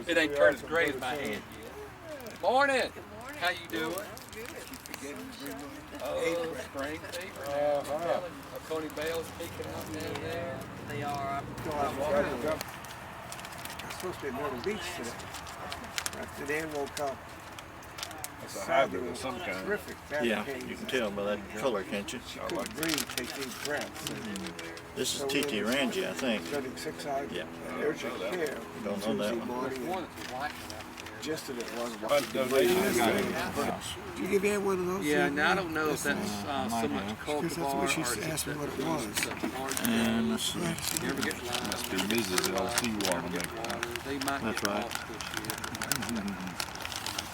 It ain't turned as gray as my head yet. Morning. How you doing? Oh, spring fever now. Coney Bell's peeking out down there. They are. I'm supposed to be at Myrtle Beach today. After the annual cup. It's a hybrid of some kind. Terrific. Yeah, you can tell by that color, can't you? She couldn't breathe, take deep breaths. This is TT Rangi, I think. Studying 6 hours. Yeah. Urgent care. Don't know that one. Morning. Just that it was. Did Did you give Ann one of those? Yeah, now I don't know if that's so much cultivar Because that's what she asked me what it was. And let's see. Never get live. Must be Mrs. LC water. They might That's get right. lost this year.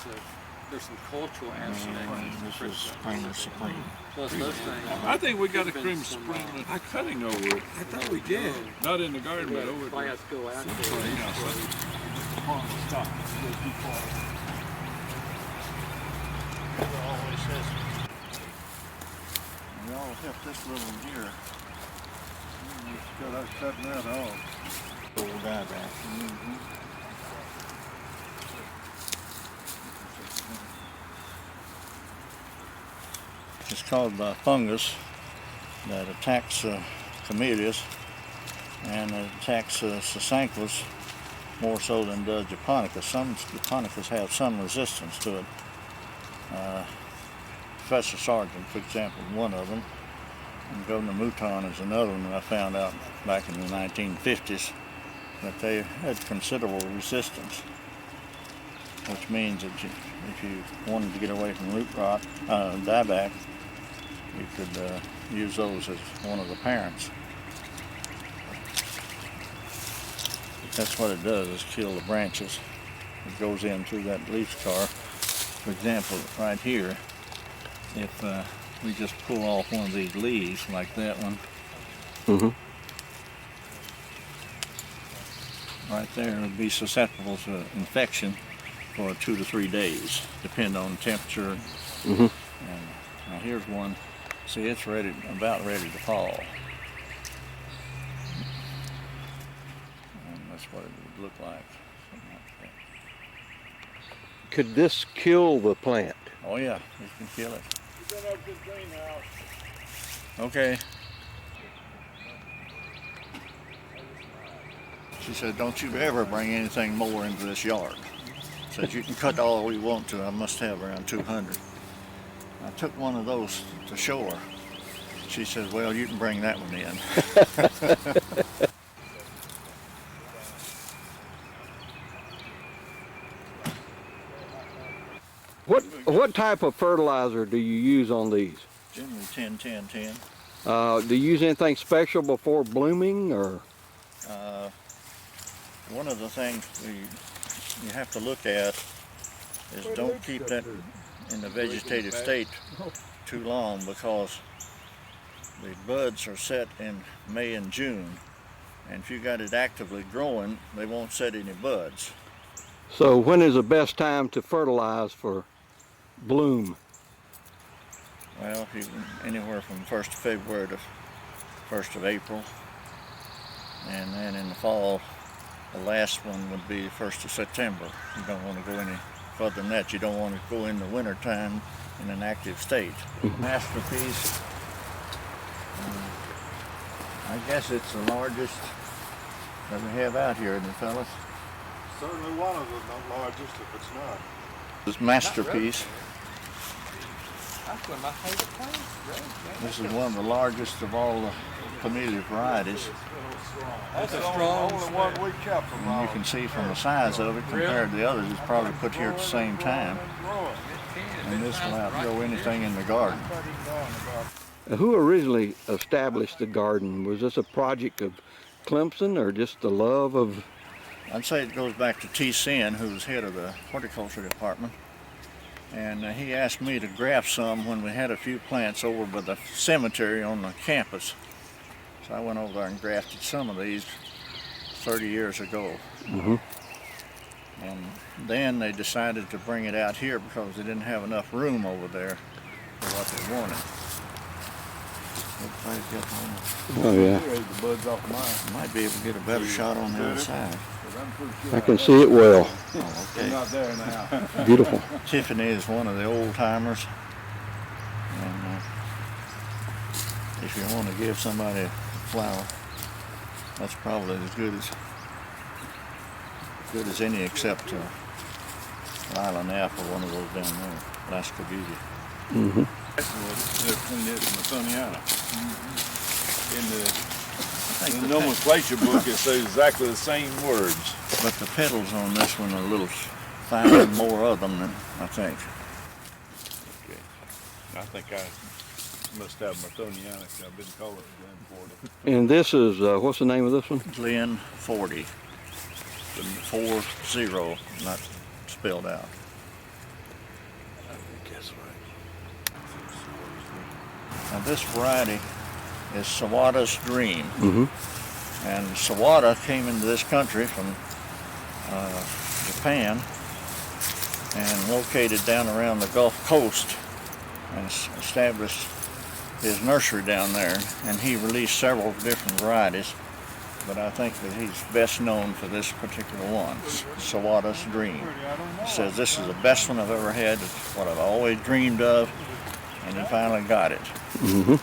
So there's some cultural aspects. This is spring and supreme. Plus those things. I think we got a cream spring cutting over it. I thought we did. Not in the garden, but over there. Plants go out there. We all help this little deer. Got us cutting that off. Old guy back. It's called fungus that attacks camellias, and it attacks sasanquas more so than does japonicas. Some japonicas have some resistance to it. Professor Sargent, for example, one of them, and Governor Mouton is another one that I found out back in the 1950s that they had considerable resistance, which means that if you wanted to get away from root rot, dieback, you could use those as one of the parents. That's what it does, is kill the branches. It goes in through that leaf scar. For example, right here, if we just pull off one of these leaves, like that one, right there, would be susceptible to infection for 2 to 3 days, depending on temperature. And now here's one. See, it's ready, about ready to fall. And that's what it would look like. Something like that. Could this kill the plant? Oh yeah, you can kill it. Okay. She said, don't you ever bring anything more into this yard. Said, you can cut all we want to. I must have around 200. I took one of those to show her. She said, well, you can bring that one in. What type of fertilizer do you use on these? Generally 10, 10, 10. Do you use anything special before blooming, or? One of the things you have to look at is don't keep that in the vegetative state too long, because the buds are set in May and June, and if you got it actively growing, they won't set any buds. So when is the best time to fertilize for bloom? Well, you can, anywhere from 1st of February to 1st of April, and then in the fall, the last one would be 1st of September. You don't want to go any further than that. You don't want to go in the winter time in an active state. Masterpiece, I guess it's the largest that we have out here, isn't it, fellas? Certainly one of the largest, if it's not. This masterpiece. That's one of my favorite plants. This is one of the largest of all the camellia varieties. That's a the strong only one we kept from And you can see from the size of it compared to the others, it's probably put here at the same time. And this will outgrow anything in the garden. Who originally established the garden? Was this a project of Clemson, or just the love of? I'd say it goes back to T. Sin, who was head of the horticulture department. And he asked me to graft some when we had a few plants over by the cemetery on the campus. So I went over there and grafted some of these 30 years ago. And then they decided to bring it out here because they didn't have enough room over there for what they wanted. Everybody's got home. Oh yeah, Here, the buds off mine. Might be able to get a better shot on the other side. I'm pretty sure I can see it well. Oh, they're okay. not there now. Beautiful. Tiffany is one of the old timers. And if you want to give somebody a flower, that's probably as good as any except Lila Knapp or one of those down there. Alaska Beauty. Mm-hmm. That's between it and Matoniana. In the nomenclature book, it says exactly the same words. But the petals on this one are a little finer, more of them than I think. Okay. I think I must have Matoniana because I've been calling it Glen 40. And this is what's the name of this one? Glen 40. The 40, not spelled out. I think that's right. Now this variety is Sawada's Dream. Mm-hmm. And Sawada came into this country from Japan and located down around the Gulf Coast and established his nursery down there. And he released several different varieties, but I think that he's best known for this particular one, Sawada's Dream. He says this is the best one I've ever had. It's what I've always dreamed of, and he finally got it. Mm-hmm.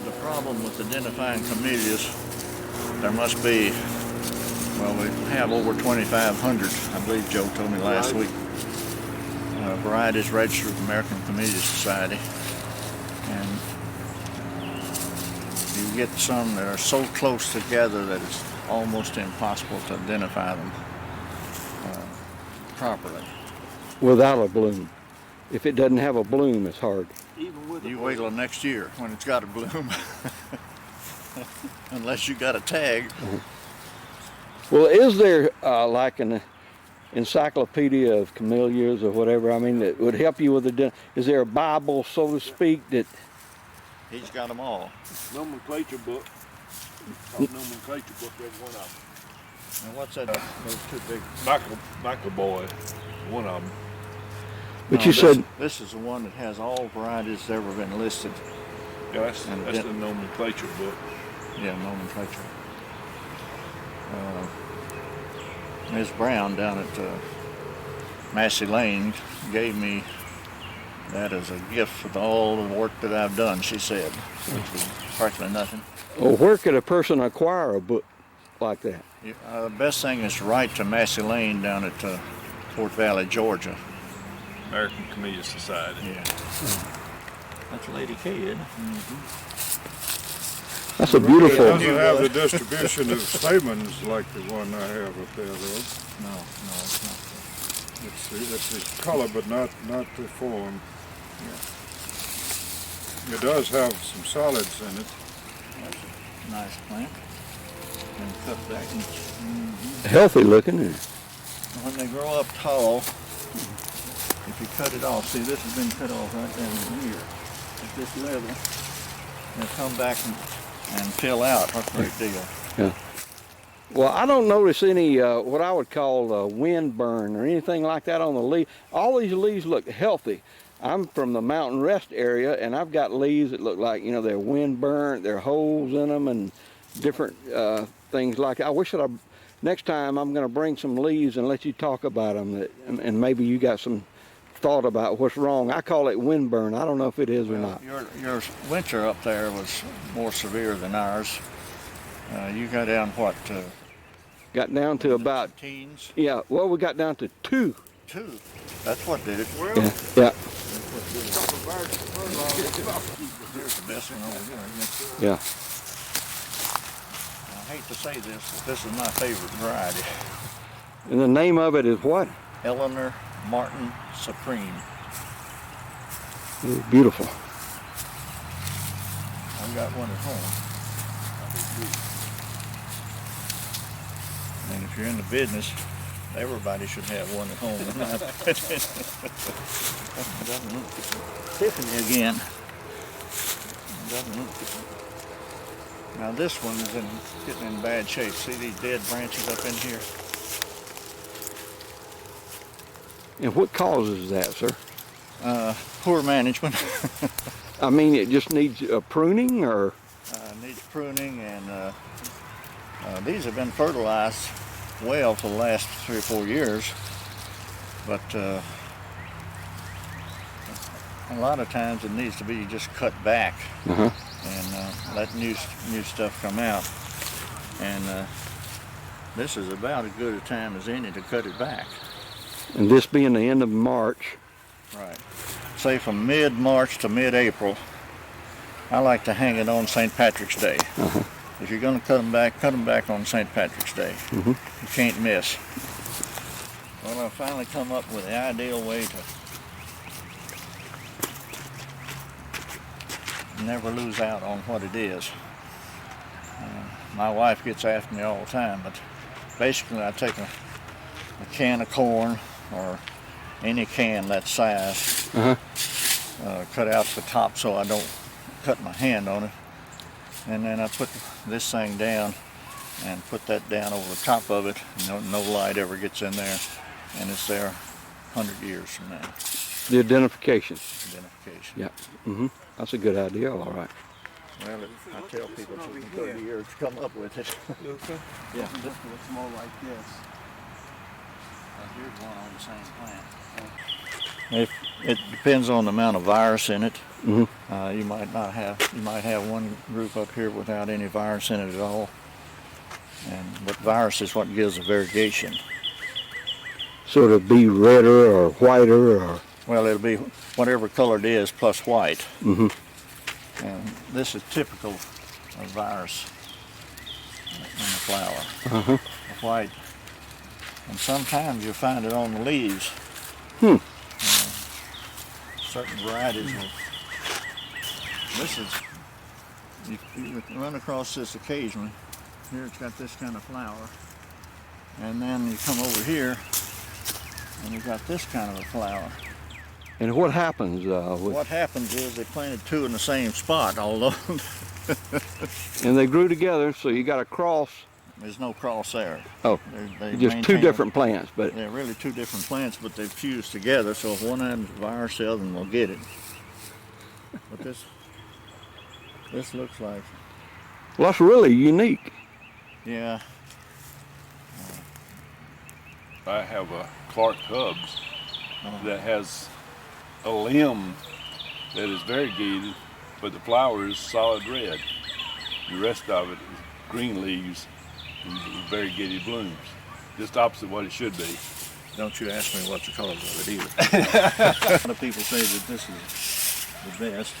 The problem with identifying camellias, there must be, well, we have over 2,500, I believe Joe told me last week, varieties registered with the American Camellia Society. And you get some that are so close together that it's almost impossible to identify them properly. Without a bloom. If it doesn't have a bloom, it's hard. You wait till next year when it's got a bloom. Unless you got a tag. Well, is there like an encyclopedia of camellias or whatever? I mean, that would help you with the. Is there a Bible, so to speak, that? He's got them all. Nomenclature book. Nomenclature book, there's one of them. And what's that? Those two big. Michael Boy, one of them. But No, you said this is the one that has all varieties that ever been listed. Yeah, that's And the nomenclature book. Yeah, nomenclature. Ms. Brown down at Massey Lane gave me that as a gift for all the work that I've done, she said, which was practically nothing. well, where could a person acquire a book like that? The best thing is to write to Massey Lane down at Fort Valley, Georgia. American Camellia Society. Yeah. That's Lady K, isn't it? That's a It beautiful. doesn't have the distribution of stamens like the one I have up there, though. No, it's not. It's the color, but not the form. It does have some solids in it. That's a nice plant. And cut back. Healthy looking. When they grow up tall, if you cut it off, see this has been cut off right down here at this level, they'll come back and fill out a great deal. Yeah. Well, I don't notice any what I would call wind burn or anything like that on the leaf. All these leaves look healthy. I'm from the mountain rest area, and I've got leaves that look like, you know, they're wind burnt, there are holes in them, and different things like that. I wish that next time I'm going to bring some leaves and let you talk about them, and maybe you got some thought about what's wrong. I call it wind burn. I don't know if it is or not. Your winter up there was more severe than ours. You got down what? Got down to about, teens? yeah, well, we got down to 2. 2. That's what did it. Yeah. Here's the best one over here. Yeah. I hate to say this, but this is my favorite variety. And the name of it is what? Eleanor Martin Supreme. Ooh, beautiful. I've got one at home. And if you're in the business, everybody should have one at home. Doesn't look Tiffany again. Doesn't look Now this one is getting in bad shape. See these dead branches up in here? And what causes that, sir? Poor management. I mean, it just needs pruning, or? Needs pruning, and these have been fertilized well for the last 3 or 4 years, but a lot of times it needs to be just cut back and let new stuff come out. And this is about as good a time as any to cut it back. And this being the end of March. Right. Say from mid-March to mid-April, I like to hang it on St. Patrick's Day. If you're going to cut them back on St. Patrick's Day. You can't miss. Well, I finally come up with the ideal way to never lose out on what it is. My wife gets after me all the time, but basically I take a can of corn or any can that size, cut out the top so I don't cut my hand on it, and then I put this thing down and put that down over the top of it. No light ever gets in there, and it's there 100 years from now. The identification. Identification. Yeah. That's a good idea, all right. Well, I tell people it took me 30 years to come up with it. Luther? Yeah. This looks more like this. Here's one on the same plant. It depends on the amount of virus in it. You might have one group up here without any virus in it at all. But virus is what gives the variegation. So it'll be redder or whiter, or? Well, it'll be whatever color it is plus white. And this is typical of virus in the flower. The white. And sometimes you'll find it on the leaves. Certain varieties will. This is, you run across this occasionally. Here it's got this kind of flower. And then you come over here and you've got this kind of a flower. And what happens What happens is they planted two in the same spot, although and they grew together, so you got a cross. there's no cross there. Oh, They just two maintain- different plants, but They're really two different plants, but they've fused together, so if one of them's a virus, the other one will get it. But this looks like, well, that's really unique. yeah, I have a Clark Hubs that has a limb that is variegated, but the flower is solid red. The rest of it is green leaves and variegated blooms. Just opposite what it should be. don't you ask me what the color of it either. A lot of people say that this is the best.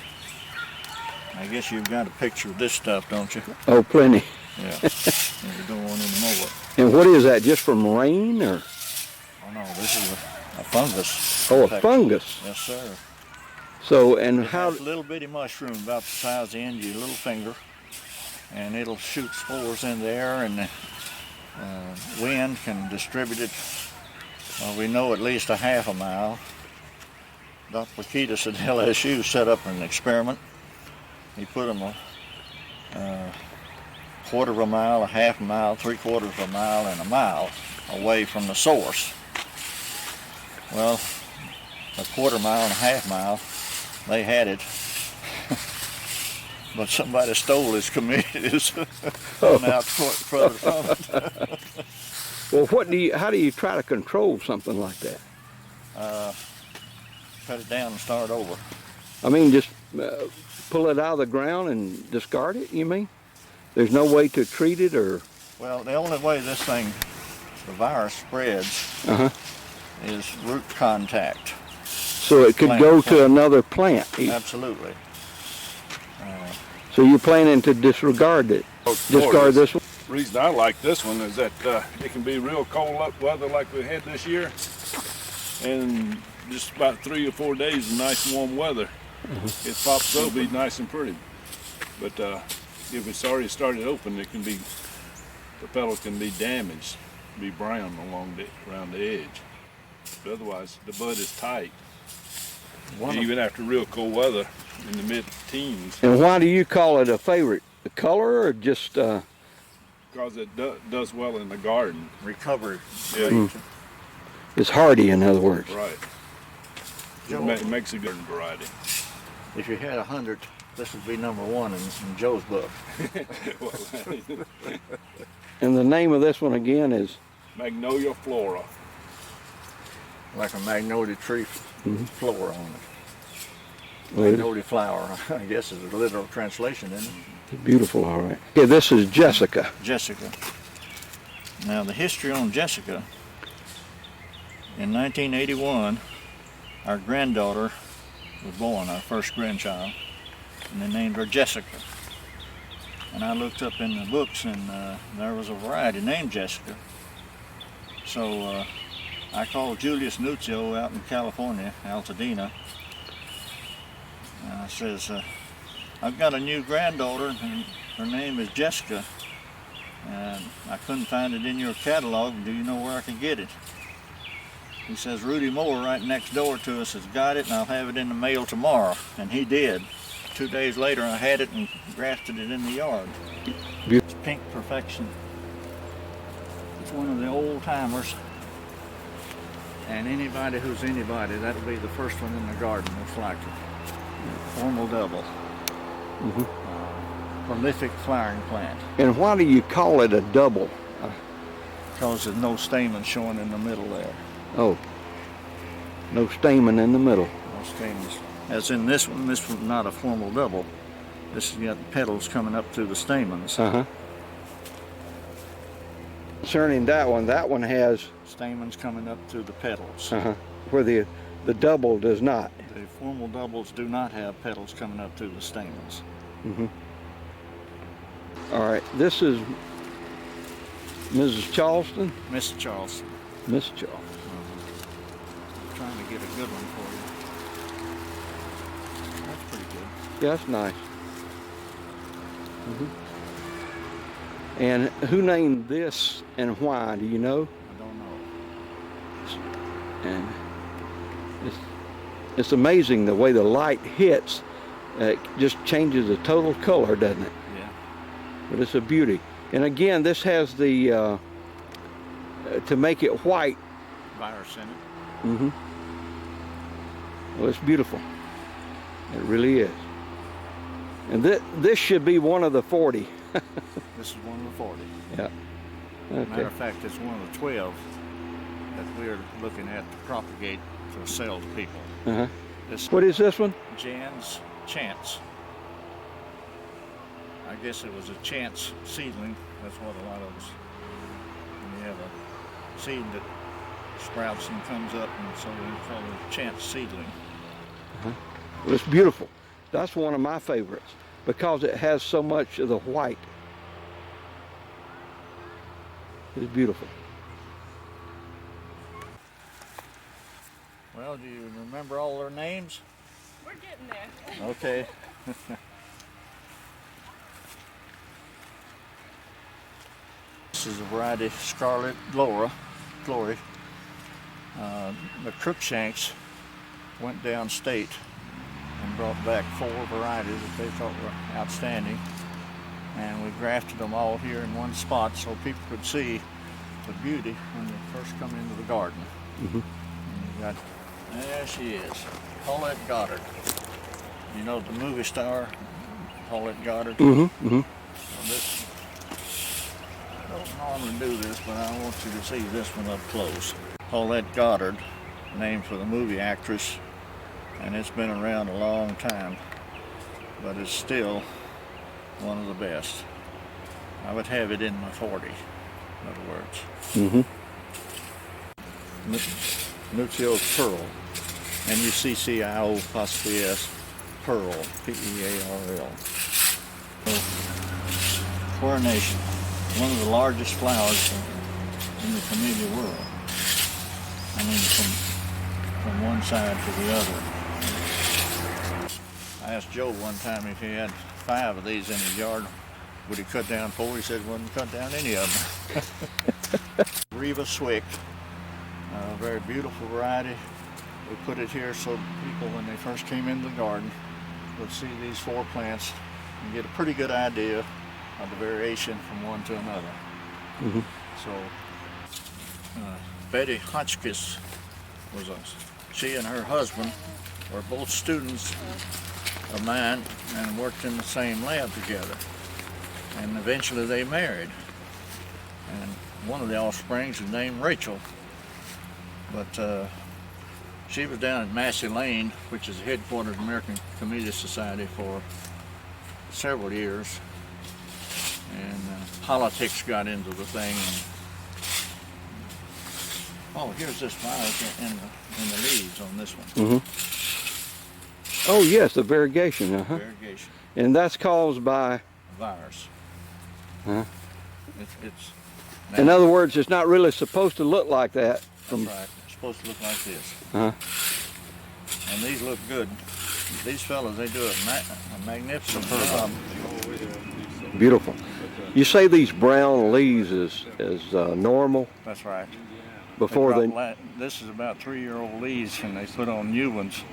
I guess you've got a picture of this stuff, don't you? Oh, plenty. Yeah. And we don't want any more. And what is that, just from rain, or? Oh no, this is a fungus. Oh, a infection. fungus. Yes, sir. So, and It how, has a little bitty mushroom about the size of the end of your little finger, and it'll shoot spores in the air, and the wind can distribute it. We know at least a half a mile. Dr. Lakitas at LSU set up an experiment. He put them a quarter of a mile, a half a mile, 3/4 of a mile, and a mile away from the source. Well, a quarter mile and a half mile, they had it, but somebody stole his Camellias and out further from it. well, how do you try to control something like that? Cut it down and start over. I mean, just pull it out of the ground and discard it, you mean? There's no way to treat it, or? Well, the only way this thing, the virus spreads, is root contact. So it could go to another plant. Absolutely. So you're planning to disregard it? Discard this one? The reason I like this one is that it can be real cold weather like we had this year, and just about 3 or 4 days of nice warm weather. It pops up, be nice and pretty. But if it's already started open, the petal can be damaged, be brown around the edge. But otherwise, the bud is tight, even after real cold weather in the mid-teens. And why do you call it a favorite, the color or just? Because it does well in the garden. Recovery. Yeah, It's hardy, in other words. right. It makes a good variety. If you had 100, this would be number one in Joe's book. And the name of this one again is? Magnolia flora. Like a magnolia tree flower on it. Well, Magnolia flower, I guess, is a literal translation, isn't it? it's beautiful, all right. Okay, this is Jessica. Jessica. Now the history on Jessica, in 1981, our granddaughter was born, our first grandchild, and they named her Jessica. And I looked up in the books and there was a variety named Jessica. So I called Julius Nuzio out in California, Altadena, and I says, I've got a new granddaughter and her name is Jessica, and I couldn't find it in your catalog. Do you know where I can get it? He says, Rudy Moore right next door to us has got it and I'll have it in the mail tomorrow. And he did. 2 days later I had it and grafted it in the yard. It's pink perfection. It's one of the old timers. And anybody who's anybody, that'll be the first one in the garden, most likely. Formal double. Prolific flowering plant. And why do you call it a double? Because there's no stamen showing in the middle there. Oh, no stamen in the middle. No stamens. As in this one's not a formal double. This has got petals coming up through the stamens. Concerning that one has Stamens coming up through the petals. where the double does not. The formal doubles do not have petals coming up through the stamens. All right, this is Mrs. Charleston. Miss Charleston. Miss Charleston. Trying to get a good one for you. That's pretty good. Yeah, that's nice. And who named this and why? Do you know? I don't know. And it's amazing the way the light hits. It just changes the total color, doesn't it? Yeah. But it's a beauty. And again, this has the to make it white. Virus in it. Well, it's beautiful. It really is. And this should be one of the 40. This is one of the 40. Yeah. Matter Okay. of fact, it's one of the 12 that we're looking at to propagate to sell to people. This What is this one? Jan's Chance. I guess it was a chance seedling. That's what a lot of us, when you have a seed that sprouts and comes up, and so we call it a chance seedling. Well, it's beautiful. That's one of my favorites because it has so much of the white. It's beautiful. Well, do you remember all their names? We're getting there. Okay. This is a variety Scarlet Glory. The Crookshanks went downstate and brought back 4 varieties that they thought were outstanding, and we grafted them all here in one spot so people could see the beauty when they first come into the garden. And you got, there she is, Paulette Goddard. You know the movie star, Paulette Goddard? Well, this, I don't normally do this, but I want you to see this one up close. Paulette Goddard, named for the movie actress, and it's been around a long time, but it's still one of the best. I would have it in my 40, in other words. Nuzio's Pearl, N-U-C-C-I-O'-S, Pearl, P-E-A-R-L. Coronation, one of the largest flowers in the Camellia world. I mean, from one side to the other. I asked Joe one time if he had 5 of these in his yard, would he cut down 4? He said he wouldn't cut down any of them. Riva Swick, a very beautiful variety. We put it here so people, when they first came into the garden, would see these 4 plants and get a pretty good idea of the variation from one to another. Mhm. So Betty Hotchkiss she and her husband were both students of mine and worked in the same lab together. And eventually they married. And one of the offsprings is named Rachel. But she was down at Massey Lane, which is the headquarters of the American Camellia Society, for several years. And politics got into the thing. And, here's this virus in the leaves on this one. Mm-hmm. Oh yes, the variegation. Uh-huh. Variegation. And that's caused by. Virus. Uh-huh. It's in other words, it's not really supposed to look like that. That's right. It's supposed to look like this. Uh-huh. And these look good. These fellas, they do a magnificent job. Beautiful. You say these brown leaves is normal? That's right. Before this is about 3-year-old leaves, and they put on new ones.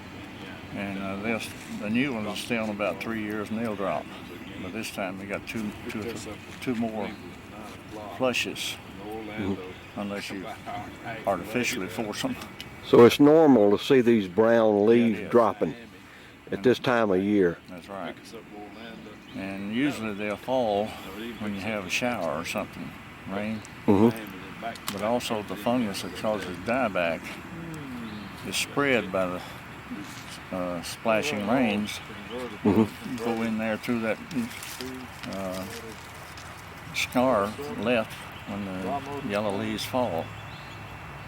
And the new ones will stay on about 3 years, and they'll drop. But this time we got two more flushes, unless you artificially force them. So it's normal to see these brown leaves dropping at this time of year. That's right. And usually they'll fall when you have a shower or something, rain. Mm-hmm. But also the fungus that causes dieback is spread by the splashing rains. Mm-hmm. You go in there through that scar left when the yellow leaves fall.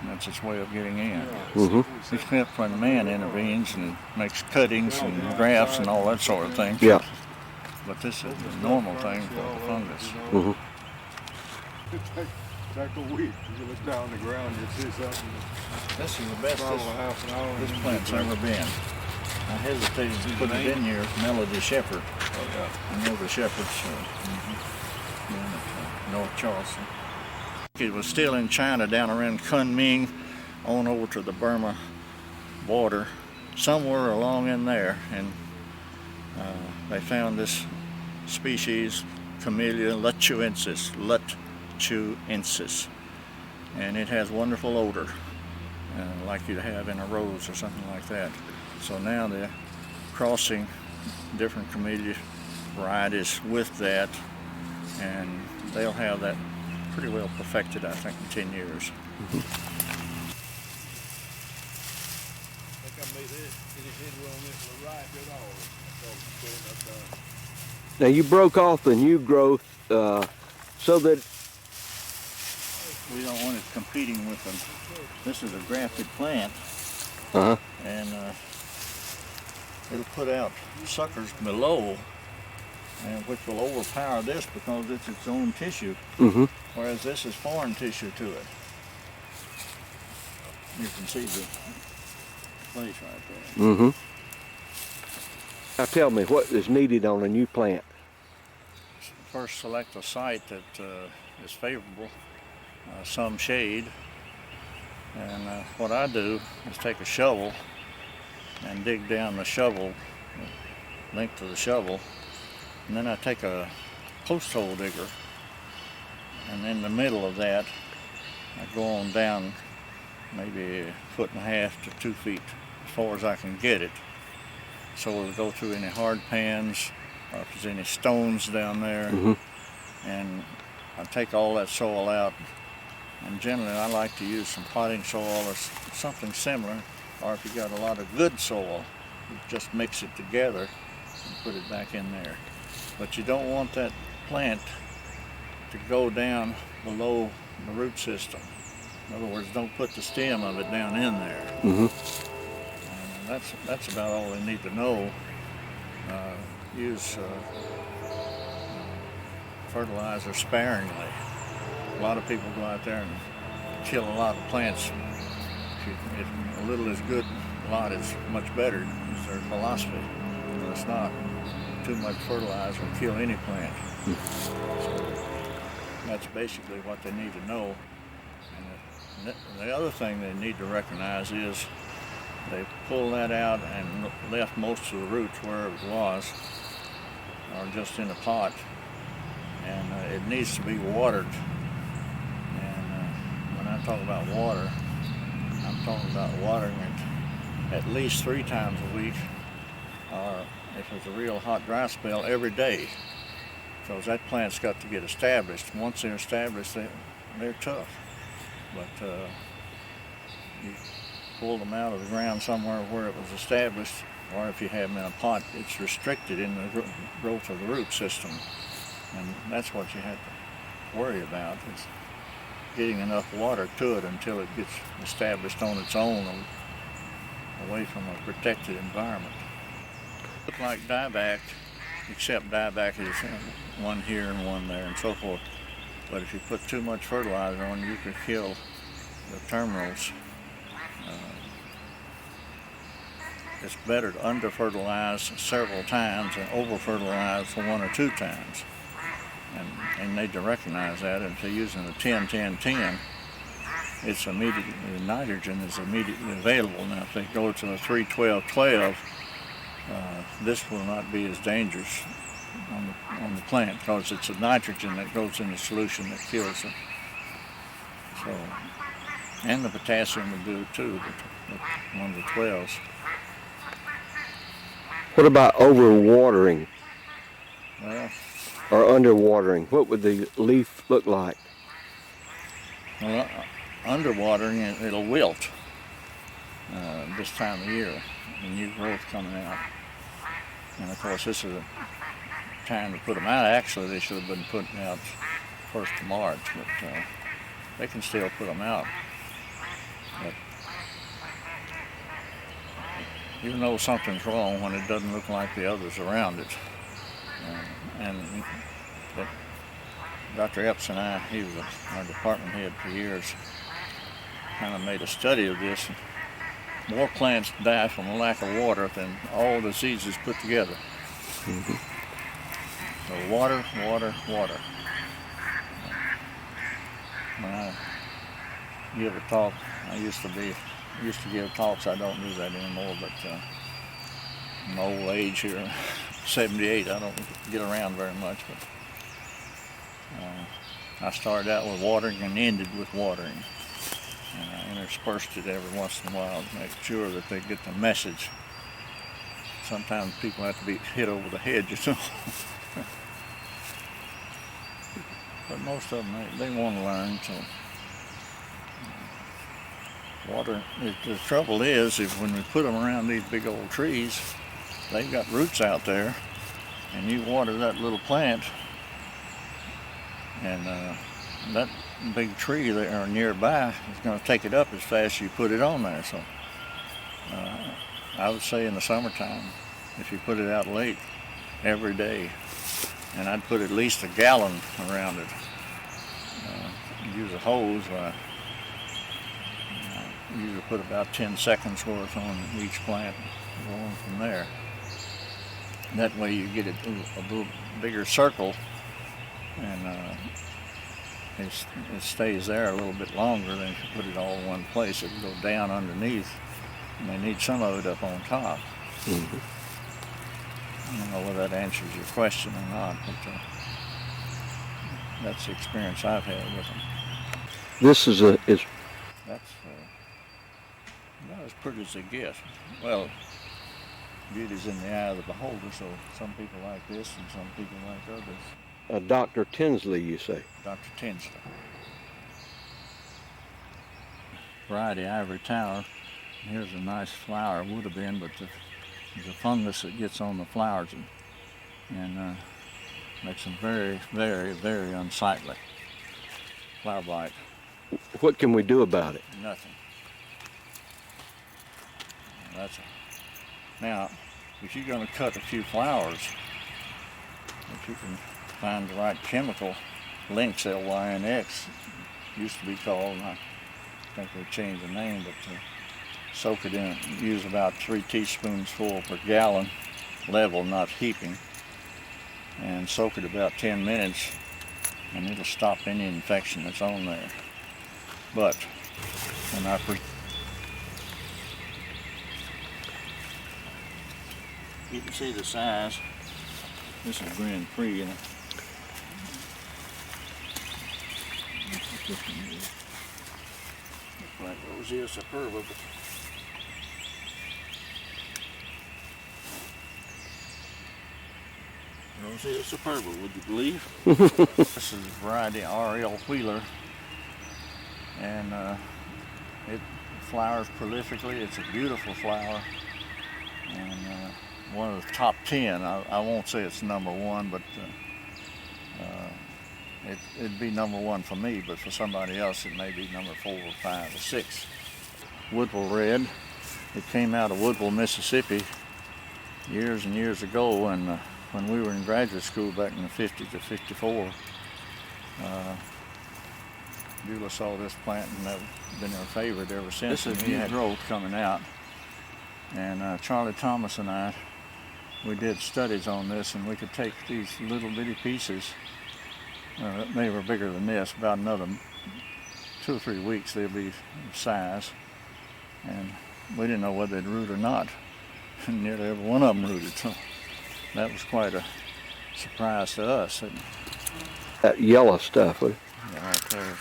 And that's its way of getting in. Mm-hmm. Except when man intervenes and makes cuttings and grafts and all that sort of thing. Yeah. But this is the normal thing for the fungus. Mm-hmm. It's like a weed. You look down on the ground, you see something. This is the best this plant's ever been. I hesitated to put it in here, Melody Shepherd. I know the Shepherds in North Charleston. It was still in China down around Kunming, on over to the Burma border, somewhere along in there, and they found this species, Camellia lutuensis, and it has wonderful odor, like you'd have in a rose or something like that. So now they're crossing different camellia varieties with that, and they'll have that pretty well perfected, I think, in 10 years. Now you broke off the new growth so that we don't want it competing with them. This is a grafted plant, and it'll put out suckers below, and which will overpower this because it's its own tissue, whereas this is foreign tissue to it. You can see the place right there. Now tell me, what is needed on a new plant? First, select a site that is favorable, some shade, and what I do is take a shovel and dig down the shovel, the length of the shovel, and then I take a post hole digger, and in the middle of that I go on down maybe 1.5 to 2 feet as far as I can get it, so it'll go through any hard pans or if there's any stones down there, and I take all that soil out. And generally I like to use some potting soil or something similar, or if you got a lot of good soil, you just mix it together and put it back in there. But you don't want that plant to go down below the root system. In other words, don't put the stem of it down in there. And that's about all they need to know. Use fertilizer sparingly. A lot of people go out there and kill a lot of plants. If a little is good, a lot is much better. It's their philosophy. But it's not. Too much fertilizer will kill any plant. So that's basically what they need to know. And the other thing they need to recognize is they pulled that out and left most of the roots where it was, or just in a pot. and it needs to be watered. And when I talk about water, I'm talking about watering it at least 3 times a week, or if it's a real hot dry spell, every day. Because that plant's got to get established. Once they're established, they're tough. But you pull them out of the ground somewhere where it was established, or if you have them in a pot, it's restricted in the growth of the root system. And that's what you have to worry about, is getting enough water to it until it gets established on its own, away from a protected environment. Look like dieback, except dieback is one here and one there and so forth. But if you put too much fertilizer on, you could kill the terminals. It's better to under-fertilize several times and over-fertilize 1 or 2 times. And they need to recognize that. And if they're using a 10-10-10, it's immediately, the nitrogen is immediately available. Now if they go to a 3-12-12, this will not be as dangerous on the plant, because it's the nitrogen that goes in the solution that kills it. So, and the potassium will do it too, the 1-12s. What about overwatering Well, or underwatering? What would the leaf look like? well, underwatering, it'll wilt this time of year, and new growth coming out. And of course, this is a time to put them out. Actually, they should have been put out 1st of March, but they can still put them out. But you know something's wrong when it doesn't look like the others around it. But Dr. Epps and I, he was our department head for years, kind of made a study of this. More plants die from a lack of water than all diseases put together. Mm-hmm. So water, water, water. When I give a talk, I used to give talks. I don't do that anymore, but in my old age here, 78, I don't get around very much. But I started out with watering and ended with watering. And I interspersed it every once in a while to make sure that they get the message. Sometimes people have to be hit over the head, you know. But most of them, they want to learn. So water, the trouble is, when we put them around these big old trees, they've got roots out there, and you water that little plant, and that big tree there nearby is going to take it up as fast as you put it on there. So I would say in the summertime, if you put it out late every day, and I'd put at least a gallon around it. Use a hose. Usually put about 10 seconds worth on each plant, going from there. That way you get it a little bigger circle, and it stays there a little bit longer than if you put it all in one place. It'll go down underneath, and they need some of it up on top. Mm-hmm. I don't know whether that answers your question or not, but that's the experience I've had with them. This is That's about as pretty as they get. Well, beauty's in the eye of the beholder, so some people like this and some people like others. Dr. Tinsley, you say? Dr. Tinsley. Variety Ivory Tower. Here's a nice flower, would have been, but there's a fungus that gets on the flowers and makes them very, very, very unsightly. Flower blight. What can we do about it? Nothing. Now, if you're going to cut a few flowers, if you can find the right chemical, Lynx, L-Y-N-X, used to be called, and I think they changed the name, but soak it in, use about 3 teaspoons full per gallon, level, not heaping, and soak it about 10 minutes, and it'll stop any infection that's on there. But when you can see the size. This is Grand Prix, and This one here. Looks like Rosea superba, but Rosea superba, would you believe? This is variety R.L. Wheeler, and it flowers prolifically. It's a beautiful flower, and one of the top 10. I won't say it's number one, but it'd be number one for me, but for somebody else it may be number 4 or 5 or 6. Woodville Red. It came out of Woodville, Mississippi years and years ago, and when we were in graduate school back in the 50s to 54, Beulah saw this plant and that's been her favorite ever since. This is new growth coming out, and Charlie Thomas and I, we did studies on this, and we could take these little bitty pieces, they were bigger than this, about another 2 or 3 weeks they'll be size, and we didn't know whether they'd root or not, and nearly every one of them rooted, so that was quite a surprise to us. That yellow stuff. Yeah, right there.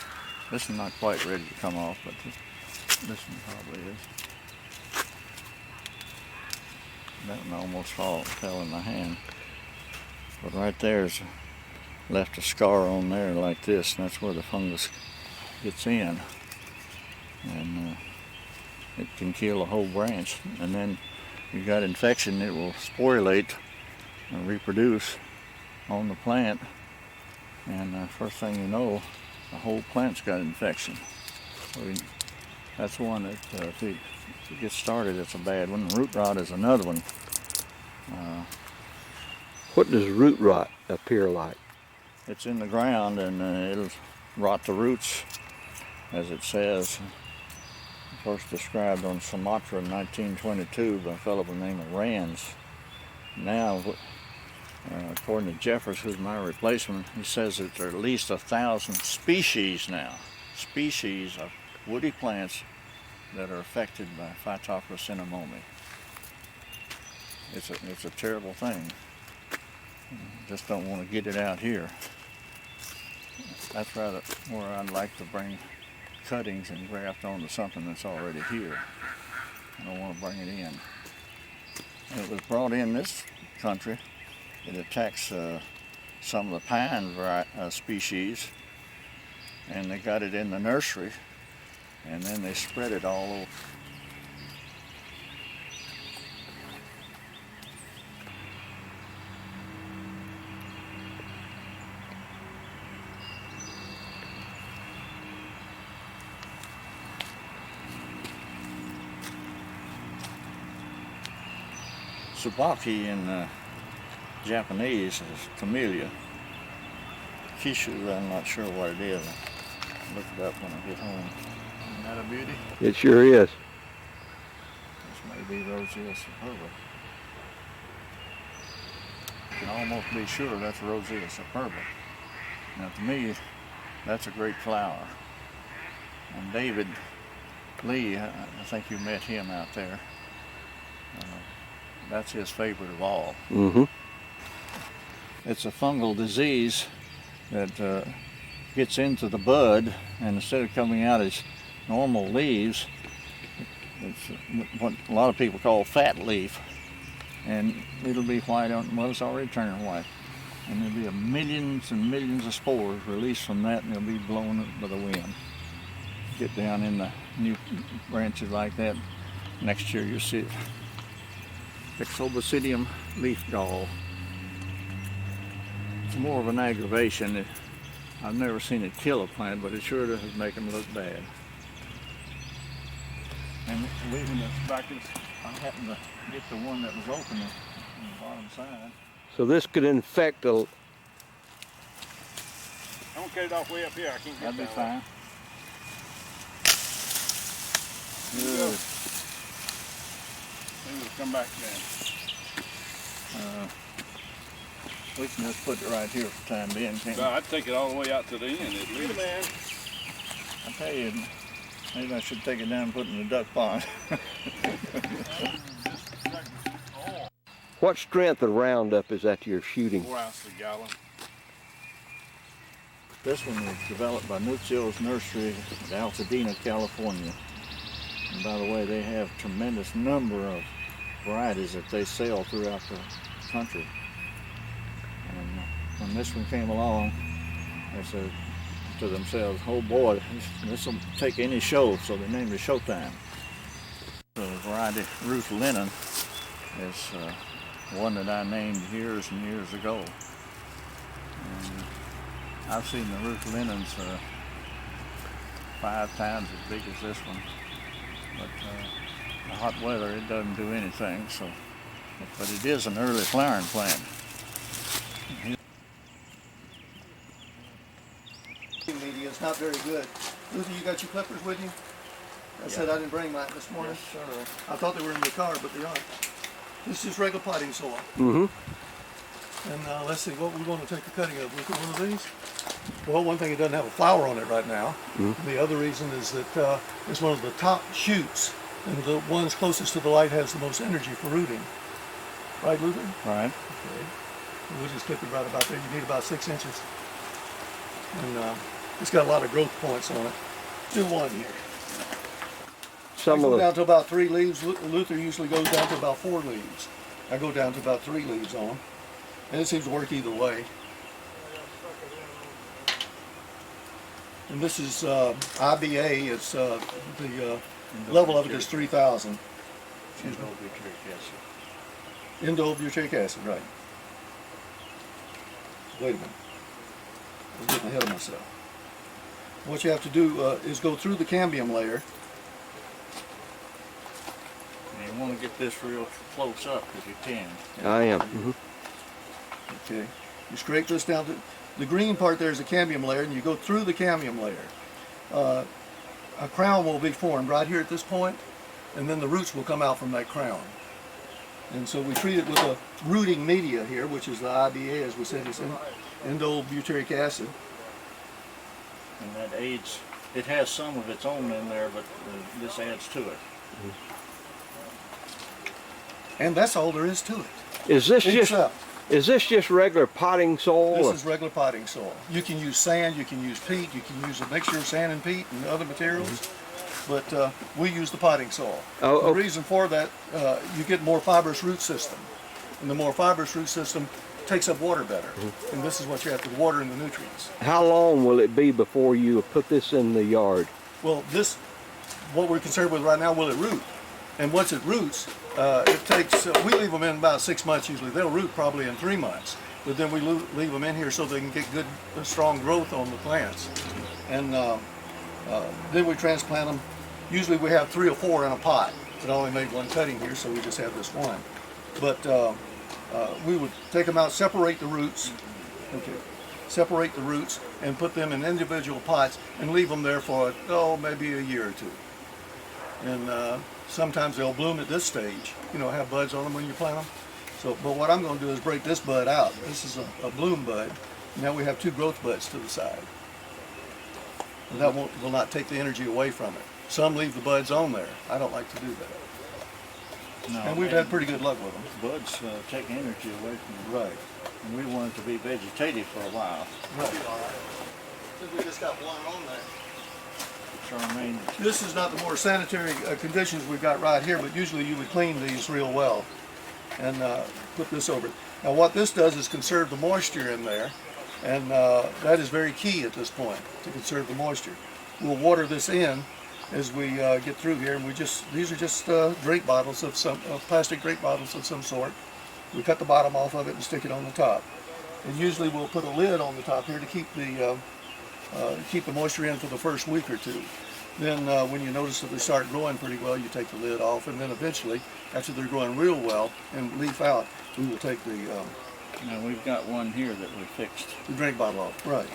This is not quite ready to come off, but this one probably is. That one almost fell in my hand. But right there's left a scar on there like this, and that's where the fungus gets in. And it can kill a whole branch. And then you got infection, it will sporulate and reproduce on the plant. And first thing you know, the whole plant's got infection. So that's one that if it gets started, it's a bad one. Root rot is another one. What does root rot appear like? It's in the ground, and it'll rot the roots, as it says. First described on Sumatra in 1922 by a fellow by the name of Rands. Now, according to Jeffers, who's my replacement, he says that there are at least 1,000 species now, species of woody plants that are affected by Phytophthora cinnamomi. It's a terrible thing. Just don't want to get it out here. That's rather where I'd like to bring cuttings and graft onto something that's already here. I don't want to bring it in. It was brought in this country. It attacks some of the pine species, and they got it in the nursery, and then they spread it all over. Tsubaki in Japanese is Camellia. Kishu, I'm not sure what it is. I'll look it up when I get home. Isn't that a beauty? It sure is. This may be Rosea superba. You can almost be sure that's Rosea superba. Now to me, that's a great flower. And David Lee, I think you met him out there. That's his favorite of all. Mm-hmm. It's a fungal disease that gets into the bud, and instead of coming out as normal leaves, it's what a lot of people call fat leaf, and it'll be white on, well, it's already turning white, and there'll be millions and millions of spores released from that, and they'll be blown by the wind. Get down in the new branches like that, next year you'll see it. Exobasidium leaf gall. It's more of an aggravation. I've never seen it kill a plant, but it sure does make them look bad. And leaving the brackets, I happened to get the one that was open on the bottom side. So this could infect a... I'm gonna cut it off way up here. I can't get That'd be that fine. Good. Maybe we'll come back then. We can just put it right here for the time being, can't we? Well, I'd take it all the way out to the end at least. Man, I tell you, maybe I should take it down and put it in the duck pond. What strength of Roundup is that you're shooting? 4 ounces a gallon. This one was developed by Nuccio's Nursery in Altadena, California. And by the way, they have a tremendous number of varieties that they sell throughout the country. And when this one came along, they said to themselves, oh boy, this will take any show, so they named it Showtime. The variety Ruth Linen is one that I named years and years ago. And I've seen the Ruth Linens 5 times as big as this one. But the hot weather, it doesn't do anything, so. But it is an early flowering plant. Media is not very good. Luther, you got your clippers with you? I said I didn't bring mine this morning. Yes, sir. I thought they were in the car, but they aren't. This is regular potting soil. Mm-hmm. And let's see, what we're going to take the cutting of. Look at one of these. Well, one thing, it doesn't have a flower on it right now. The other reason is that it's one of the top shoots, and the ones closest to the light has the most energy for rooting. Right, Luther? Right. Okay. We'll just clip it right about there. You need about 6 inches. And it's got a lot of growth points on it. Do one here. I go down to about 3 leaves. Luther usually goes down to about 4 leaves. I go down to about 3 leaves on them. And it seems to work either way. And this is IBA. It's the level of it is 3,000. Excuse me. Indole-butyric acid, right. Wait a minute. I was getting ahead of myself. What you have to do is go through the cambium layer. And you want to get this real close up if you can. I am. Mm-hmm. Okay. You scrape this down to the green part. There is a cambium layer, and you go through the cambium layer. A crown will be formed right here at this point, and then the roots will come out from that crown. And so we treat it with a rooting media here, which is the IBA, as we said, it's indole-butyric acid. And that aids, it has some of its own in there, but this adds to it. And that's all there is to it. Is this just regular potting soil? This is regular potting soil. You can use sand, you can use peat, you can use a mixture of sand and peat and other materials, but we use the potting soil. The reason for that, you get more fibrous root system, and the more fibrous root system takes up water better, and this is what you have to water in the nutrients. How long will it be before you put this in the yard? Well, this, what we're concerned with right now, will it root? And once it roots, it takes, we leave them in about 6 months usually. They'll root probably in 3 months. But then we leave them in here so they can get good, strong growth on the plants. And then we transplant them. Usually we have 3 or 4 in a pot. But I only made 1 cutting here, so we just have this one. But we would take them out, separate the roots. Okay. Separate the roots and put them in individual pots and leave them there for, maybe a year or 2. And sometimes they'll bloom at this stage, have buds on them when you plant them. So, but what I'm going to do is break this bud out. This is a bloom bud. Now we have 2 growth buds to the side. And that will not take the energy away from it. Some leave the buds on there. I don't like to do that. No, and we've had pretty good luck with them. Buds take energy away from them. Right. And we want it to be vegetative for a while. Right. Since we just got 1 on there. Charmaine. This is not the more sanitary conditions we've got right here, but usually you would clean these real well and put this over it. Now what this does is conserve the moisture in there, and that is very key at this point, to conserve the moisture. We'll water this in as we get through here, and these are just drink bottles of plastic drink bottles of some sort. We cut the bottom off of it and stick it on the top. And usually we'll put a lid on the top here to keep the moisture in for the first week or 2. Then when you notice that they start growing pretty well, you take the lid off, and then eventually, after they're growing real well and leaf out, we will take the now we've got one here that we fixed. The drink bottle off. Right.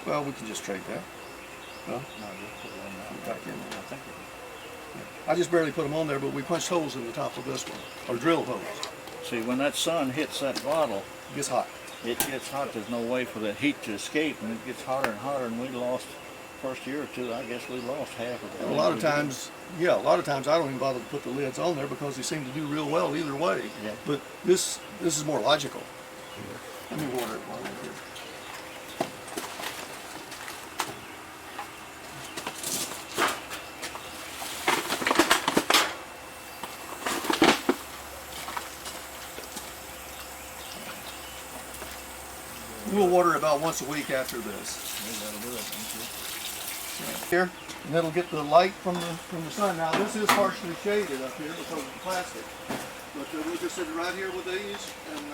Well, we can just trade that. Well, No, just put one back in there. I think I just barely put them on there, but we punched holes in the top of this one, or drilled holes. see, when that sun hits that bottle, It gets hot. it gets hot. There's no way for the heat to escape, and it gets hotter and hotter, and we lost, first year or 2, I guess we lost half of it. And a lot of times I don't even bother to put the lids on there because they seem to do real well either way. Yeah. But this is more logical. Let me water it while we're here. about once a week after this. Here, and it'll get the light from the sun. Now this is partially shaded up here because of the plastic, but we'll just sit right here with these, and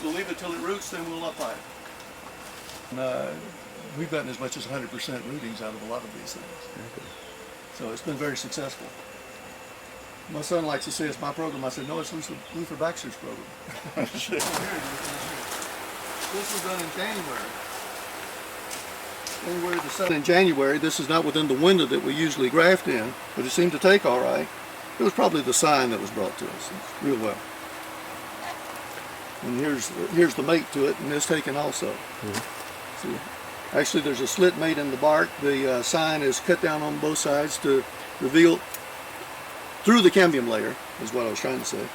we'll leave it till it roots, then we'll up high. And, we've gotten as much as 100% rootings out of a lot of these things. So it's been very successful. My son likes to say it's my program. I said, no, it's Luther Baxter's program. This was done in January. In January, this is not within the window that we usually graft in, but it seemed to take all right. It was probably the sign that was brought to us real well. And here's the mate to it, and it's taken also. Mm-hmm. See, actually, there's a slit made in the bark. The sign is cut down on both sides to reveal through the cambium layer, is what I was trying to say,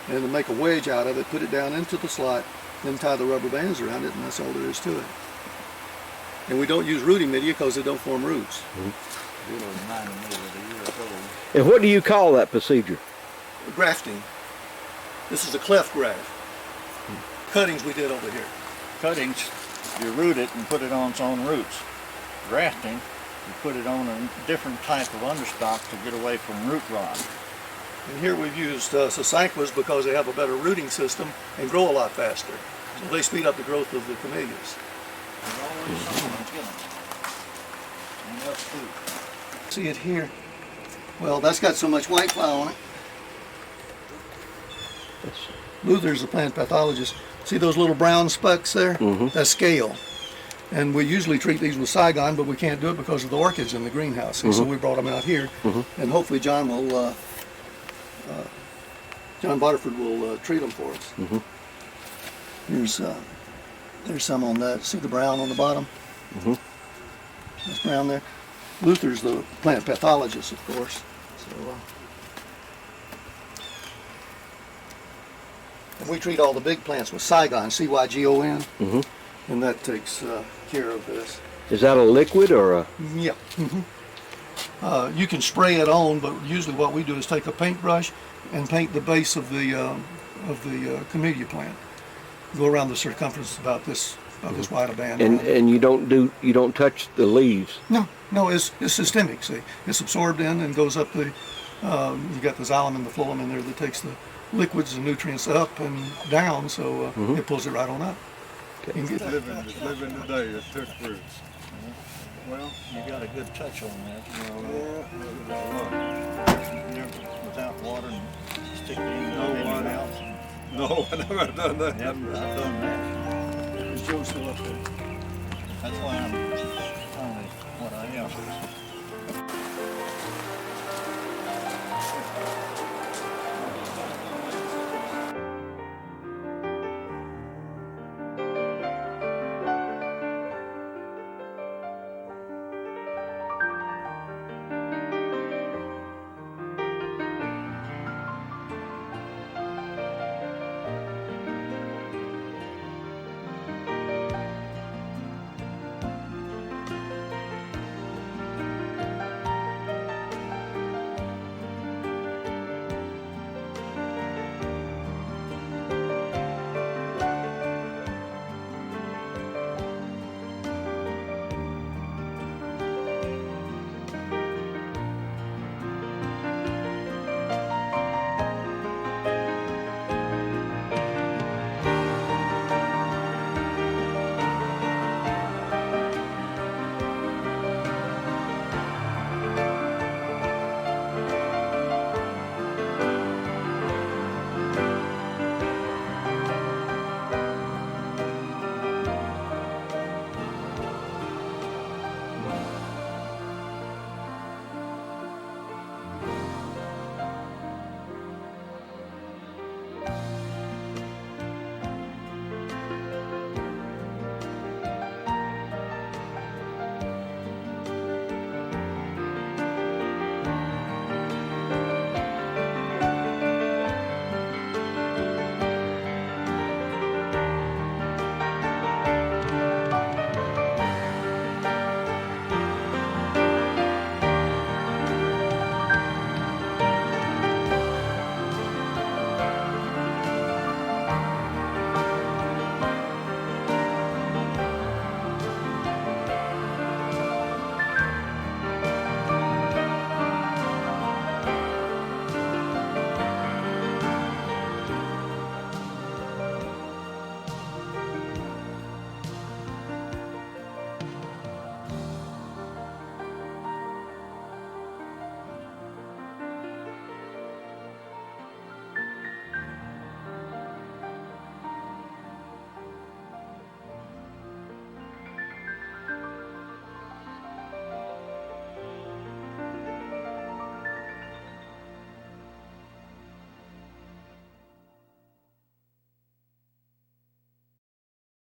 and to make a wedge out of it, put it down into the slot, then tie the rubber bands around it, and that's all there is to it. And we don't use rooting media because they don't form roots. And what do you call that procedure? Grafting. This is a cleft graft. Cuttings we did over here. Cuttings, you root it and put it on its own roots. Grafting, you put it on a different type of understock to get away from root rot. And here we've used sasanquas because they have a better rooting system and grow a lot faster. So they speed up the growth of the camellias. See it here? Well, that's got so much white fly on it. Luther's a plant pathologist. See those little brown specks there? Mm-hmm. That's scale. And we usually treat these with Saigon, but we can't do it because of the orchids in the greenhouse. Mm-hmm. So we brought them out here, mm-hmm. and hopefully John will, John Butterford will treat them for us. Mm-hmm. There's some on that. See the brown on the bottom? Mm-hmm. That's brown there. Luther's the plant pathologist, of course. So, and we treat all the big plants with Saigon, C-Y-G-O-N, mm-hmm. and that takes care of this. Is that a liquid or a? Yeah. Mm-hmm. You can spray it on, but usually what we do is take a paintbrush and paint the base of the camellia plant. Go around the circumference about this wide a band. And you don't touch the leaves. No, it's systemic. See, it's absorbed in and goes up the. You got the xylem and the phloem in there that takes the liquids and nutrients up and down, so it pulls it right on up. Okay. Living today, it took roots. Well, you got a good touch on that. Without water and stick it in your mouth. No, I never done that. Yep, I've done that. Joe's still up there. That's why I'm telling you what I am.